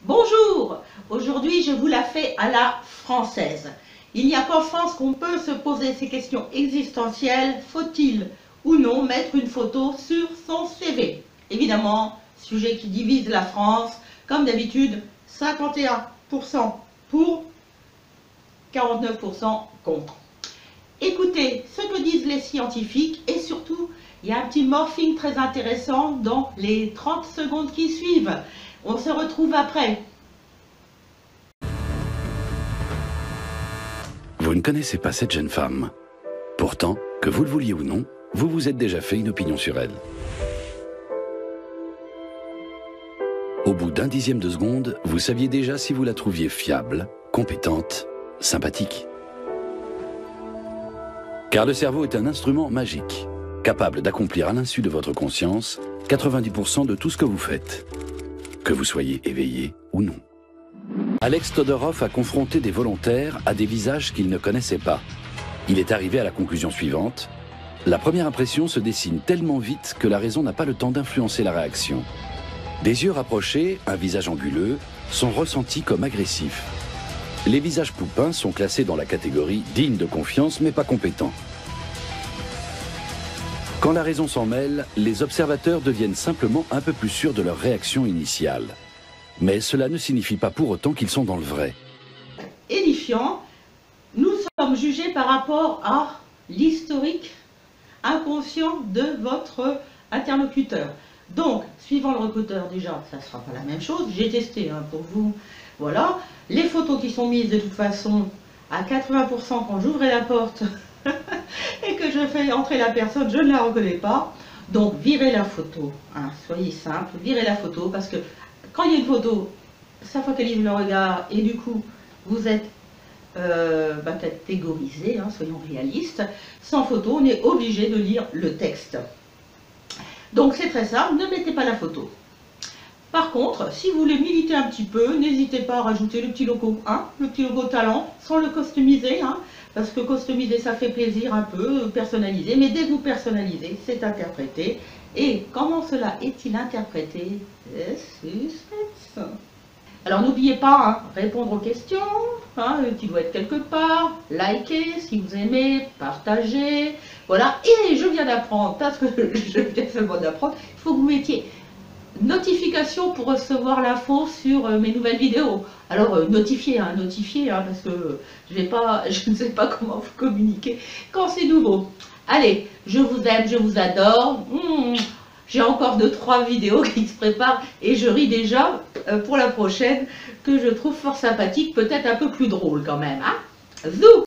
Bonjour, aujourd'hui je vous la fais à la française. Il n'y a qu'en France qu'on peut se poser ces questions existentielles. Faut-il ou non mettre une photo sur son CV? Évidemment, sujet qui divise la France, comme d'habitude, 51% pour, 49% contre. Écoutez ce que disent les scientifiques et surtout, il y a un petit morphing très intéressant dans les 30 secondes qui suivent. On se retrouve après. Vous ne connaissez pas cette jeune femme. Pourtant, que vous le vouliez ou non, vous vous êtes déjà fait une opinion sur elle. Au bout d'un dixième de seconde, vous saviez déjà si vous la trouviez fiable, compétente, sympathique. Car le cerveau est un instrument magique, capable d'accomplir à l'insu de votre conscience 90% de tout ce que vous faites, que vous soyez éveillé ou non. Alex Todorov a confronté des volontaires à des visages qu'ils ne connaissaient pas. Il est arrivé à la conclusion suivante: la première impression se dessine tellement vite que la raison n'a pas le temps d'influencer la réaction. Des yeux rapprochés, un visage anguleux, sont ressentis comme agressifs. Les visages poupins sont classés dans la catégorie digne de confiance mais pas compétent. Quand la raison s'en mêle, les observateurs deviennent simplement un peu plus sûrs de leur réaction initiale. Mais cela ne signifie pas pour autant qu'ils sont dans le vrai. Édifiant, nous sommes jugés par rapport à l'historique inconscient de votre interlocuteur. Donc, suivant le recruteur, déjà, ça ne sera pas la même chose. J'ai testé pour vous. Voilà. Les photos qui sont mises de toute façon à 80% quand j'ouvrais la porte et que je fais entrer la personne, je ne la reconnais pas. Donc, virez la photo. Soyez simple, virez la photo parce que quand il y a une photo, ça focalise le regard et du coup, vous êtes catégorisé, soyons réalistes. Sans photo, on est obligé de lire le texte. Donc c'est très simple, ne mettez pas la photo. Par contre, si vous voulez militer un petit peu, n'hésitez pas à rajouter le petit logo, le petit logo talent, sans le customiser, parce que customiser ça fait plaisir un peu, personnaliser, mais dès que vous personnalisez, c'est interprété. Et comment cela est-il interprété? Suspense. Alors n'oubliez pas, répondre aux questions, qui doit être quelque part, liker si vous aimez, partager, voilà. Et je viens d'apprendre, parce que je viens seulement d'apprendre, il faut que vous mettiez notification pour recevoir l'info sur mes nouvelles vidéos. Alors notifiez, parce que je ne sais pas comment vous communiquer quand c'est nouveau. Allez, je vous aime, je vous adore. J'ai encore 2-3 vidéos qui se préparent et je ris déjà pour la prochaine que je trouve fort sympathique, peut-être un peu plus drôle quand même. Zou!